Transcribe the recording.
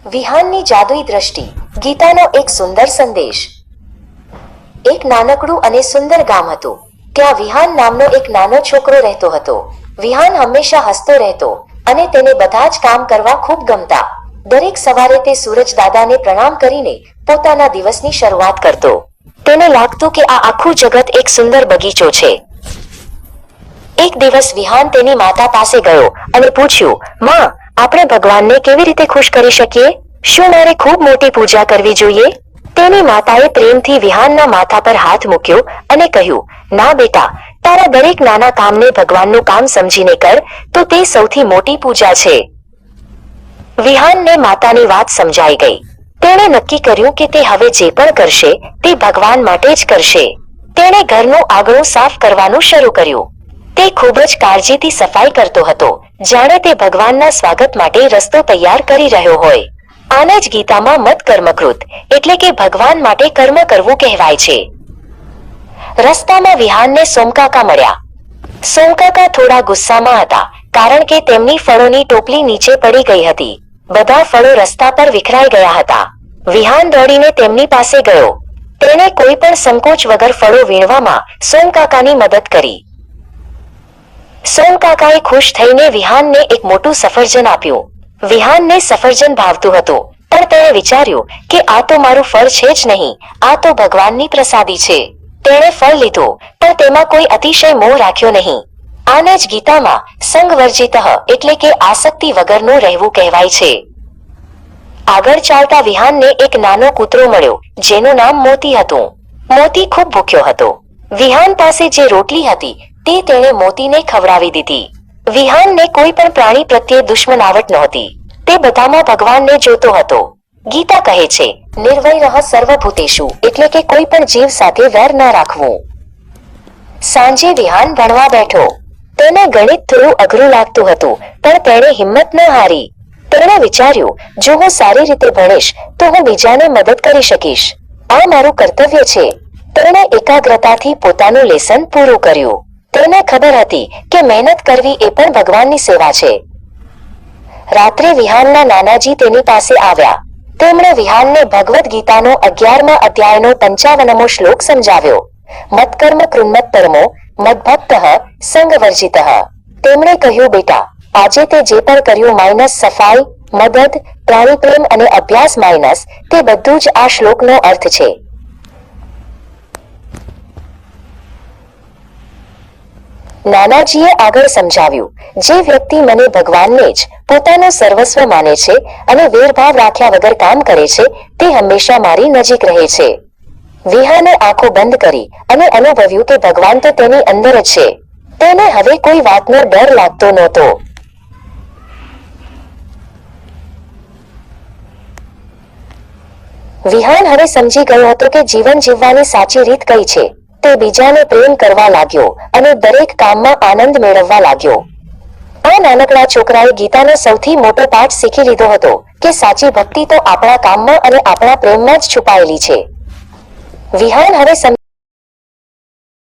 વિહાનની જાદુઈ દ્રષ્ટિ. ગીતાનો એક સુંદર સંદેશ. એક નાનકડું અને સુંદર ગામ હતું. ત્યાં વિહાન નામનો એક નાનો છોકરો રહેતો હતો. વિહાન હંમેશા હસતો રહેતો અને તેને બધા જ કામ કરવા ખૂબ ગમતા. દરેક સવારે તે સૂરજ દાદાને પ્રણામ કરીને પોતાના દિવસની શરૂઆત કરતો. તેને લાગતું કે આ આખું જગત એક સુંદર બગીચો છે. એક દિવસ વિહાન તેની માતા પાસે ગયો અને પૂછ્યું, માં, આપણે ભગવાનને કેવી રીતે ખુશ કરી શકીએ? શું મારે ખૂબ મોટી પૂજા કરવી જોઈએ? તેની માતાએ પ્રેમથી વિહાનના માથા પર હાથ મૂક્યો અને કહ્યું, ના બેટા, તારા દરેક નાના કામને ભગવાનનું કામ સમજીને કર તો તે સૌથી મોટી પૂજા છે. વિહાનને માતાની વાત સમજાઈ ગઈ. તેણે નક્કી કર્યું કે તે હવે જે પણ કરશે તે ભગવાન માટે જ કરશે. તેણે ઘરનું આંગણું સાફ કરવાનું શરૂ કર્યું. તે ખૂબ જ કાળજીથી સફાઈ કરતો હતો, જાણે તે ભગવાનના સ્વાગત માટે રસ્તો તૈયાર કરી રહ્યો હોય. આને જ ગીતામાં મત કર્મકૃત એટલે કે ભગવાન માટે કર્મ કરવું કહેવાય છે. રસ્તામાં વિહાનને સોમકાકા મળ્યા. સોમકાકા થોડા ગુસ્સામાં હતા કારણ કે તેમની ફળોની ટોપલી નીચે પડી ગઈ હતી. બધા ફળો રસ્તા પર વિખરાઈ ગયા હતા. વિહાન દોડીને તેમની પાસે ગયો. તેણે કોઈ પણ સંકોચ વગર ફળો વીણવામાં સોમકાકાની મદદ કરી. સોમકાકાએ ખુશ થઈને વિહાનને એક મોટું સફરજન આપ્યું. વિહાનને સફરજન ભાવતું હતું, પણ તેણે વિચાર્યું કે આ તો મારું ફળ છે જ નહીં, આ તો ભગવાનની પ્રસાદી છે. તેણે ફળ લીધું, પણ તેમાં કોઈ અતિશય મોહ રાખ્યો નહીં. આને જ ગીતામાં સંગવર્જિતઃ એટલે કે આસક્તિ વગરનું રહેવું કહેવાય છે. આગળ ચાલતા વિહાનને એક નાનો કૂતરો મળ્યો જેનું નામ મોતી હતું. મોતી ખૂબ ભૂખ્યો હતો. વિહાન પાસે જે રોટલી હતી તે તેણે મોતીને ખવડાવી દીધી. વિહાનને કોઈ પણ પ્રાણી પ્રત્યે દુશ્મનાવટ નહોતી. તે બધામાં ભગવાનને જોતો હતો. ગીતા કહે છે, નિર્વૈરઃ સર્વભૂતેષુ એટલે કે કોઈ પણ જીવ સાથે વેર ન રાખવું. સાંજે વિહાન ભણવા બેઠો. તેને ગણિત થોડું અઘરું લાગતું હતું, પણ તેણે હિંમત ન હારી. તેણે વિચાર્યું, જો હું સારી રીતે ભણીશ તો હું બીજાને મદદ કરી શકીશ. આ મારું કર્તવ્ય છે. તેણે એકાગ્રતાથી પોતાનું લેસન પૂરું કર્યું. તેને ખબર હતી કે મહેનત કરવી એ પણ ભગવાનની સેવા છે. રાત્રે વિહાનના નાનાજી તેની પાસે આવ્યા. તેમણે વિહાનને ભગવદ્ ગીતાનો 11મા અધ્યાયનો 55મો શ્લોક સમજાવ્યો. મત્કર્મ કૃન્મત પરમો મદ્ભક્તઃ સંગવર્જિતઃ. તેમણે કહ્યું, બેટા, આજે તે જે પણ કર્યું માઇનસ સફાઈ, મદદ, પ્રાણી પ્રેમ અને અભ્યાસ માઇનસ તે બધું જ આ શ્લોકનો અર્થ છે. નાનાજીએ આગળ સમજાવ્યું, જે વ્યક્તિ મને ભગવાનને જ પોતાનું સર્વસ્વ માને છે અને વેરભાવ રાખ્યા વગર કામ કરે છે તે હંમેશા મારી નજીક રહે છે. વિહાને આંખો બંધ કરી અને અનુભવ્યું કે ભગવાન તો તેની અંદર જ છે. તેને હવે કોઈ વાતનો ડર લાગતો નહોતો. વિહાન હવે સમજી ગયો હતો કે જીવન જીવવાની સાચી રીત કઈ છે. તે બીજાને પ્રેમ કરવા લાગ્યો અને દરેક કામમાં આનંદ મેળવવા લાગ્યો. આ નાનકડા છોકરાએ ગીતાનો સૌથી મોટો પાઠ શીખી લીધો હતો કે સાચી ભક્તિ તો આપણા કામમાં અને આપણા પ્રેમમાં જ છુપાયેલી છે. વિહાન હવે